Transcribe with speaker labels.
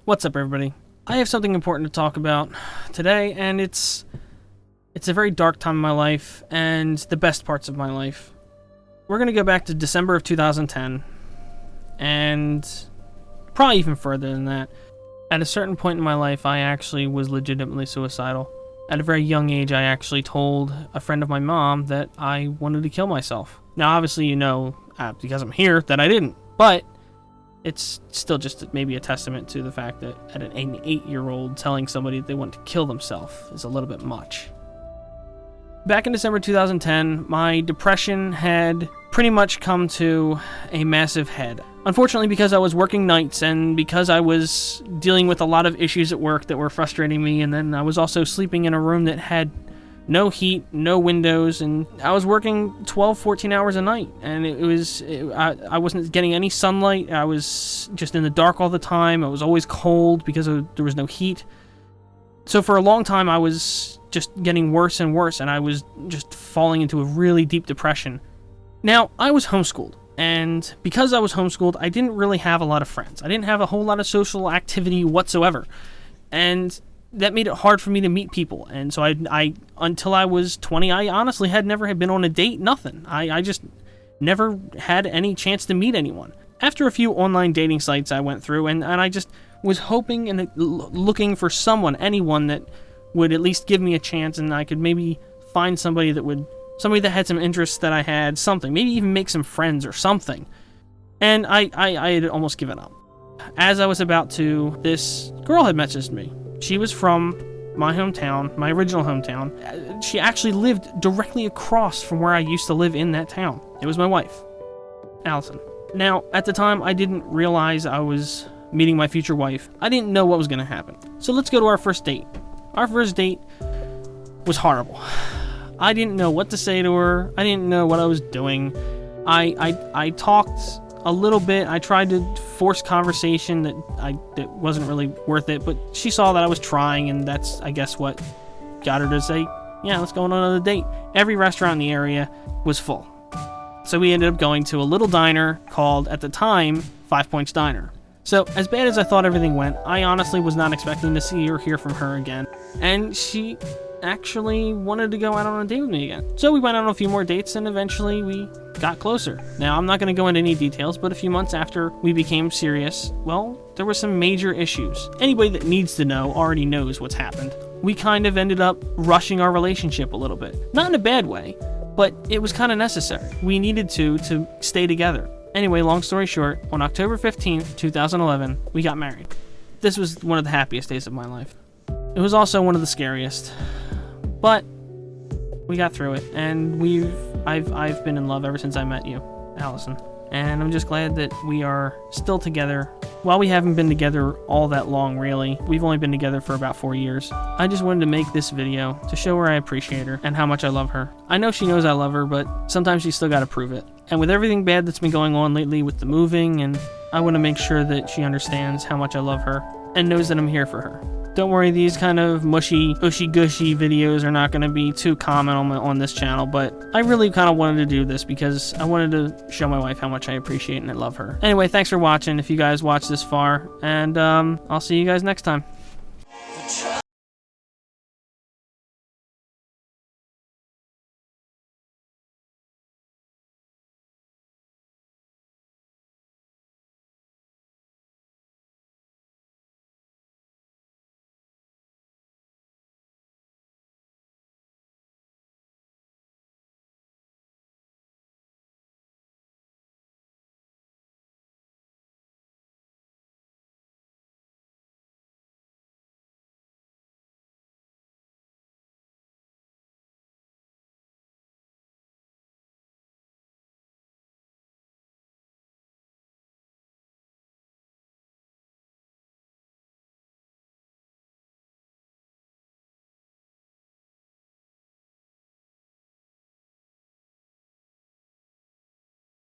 Speaker 1: What's up, everybody? I have something important to talk about today, and it's a very dark time in my life and the best parts of my life. We're going to go back to December of 2010 and probably even further than that. At a certain point in my life, I actually was legitimately suicidal. At a very young age, I actually told a friend of my mom that I wanted to kill myself. Now, obviously, you know, because I'm here, that I didn't, but it's still just maybe a testament to the fact that at an 8-year-old telling somebody that they want to kill themselves is a little bit much. Back in December 2010, my depression had pretty much come to a massive head. Unfortunately, because I was working nights and because I was dealing with a lot of issues at work that were frustrating me, and then I was also sleeping in a room that had no heat, no windows, and I was working 12, 14 hours a night, and I wasn't getting any sunlight. I was just in the dark all the time. I was always cold because there was no heat. So for a long time, I was just getting worse and worse, and I was just falling into a really deep depression. Now, I was homeschooled, and because I was homeschooled, I didn't really have a lot of friends. I didn't have a whole lot of social activity whatsoever, and that made it hard for me to meet people. And so I until I was 20, I honestly had never been on a date, nothing. I just never had any chance to meet anyone. After a few online dating sites I went through, and I just was hoping and looking for anyone that would at least give me a chance, and I could maybe find somebody that had some interests that I had, something, maybe even make some friends or something. And I had almost given up. As I was about to, this girl had messaged me. She was from my hometown, my original hometown. She actually lived directly across from where I used to live in that town. It was my wife, Allison. Now, at the time, I didn't realize I was meeting my future wife. I didn't know what was going to happen. So let's go to our first date. Our first date was horrible. I didn't know what to say to her. I didn't know what I was doing. I talked a little bit. I tried to force conversation that wasn't really worth it, but she saw that I was trying, and that's, I guess, what got her to say, yeah, let's go on another date. Every restaurant in the area was full. So we ended up going to a little diner called, at the time, 5 Points Diner. So, as bad as I thought everything went, I honestly was not expecting to see or hear from her again. And she actually wanted to go out on a date with me again. So we went on a few more dates, and eventually we got closer. Now, I'm not going to go into any details, but a few months after we became serious, well, there were some major issues. Anybody that needs to know already knows what's happened. We kind of ended up rushing our relationship a little bit. Not in a bad way, but it was kind of necessary. We needed to stay together. Anyway, long story short, on October 15th, 2011, we got married. This was one of the happiest days of my life. It was also one of the scariest, but we got through it, and I've been in love ever since I met you, Allison. And I'm just glad that we are still together. While we haven't been together all that long, really, we've only been together for about 4 years. I just wanted to make this video to show her I appreciate her and how much I love her. I know she knows I love her, but sometimes she's still got to prove it. And with everything bad that's been going on lately with the moving, and I want to make sure that she understands how much I love her and knows that I'm here for her. Don't worry, these kind of mushy, ushy-gushy videos are not going to be too common on this channel, but I really kind of wanted to do this because I wanted to show my wife how much I appreciate and I love her. Anyway, thanks for watching if you guys watched this far, and I'll see you guys next time.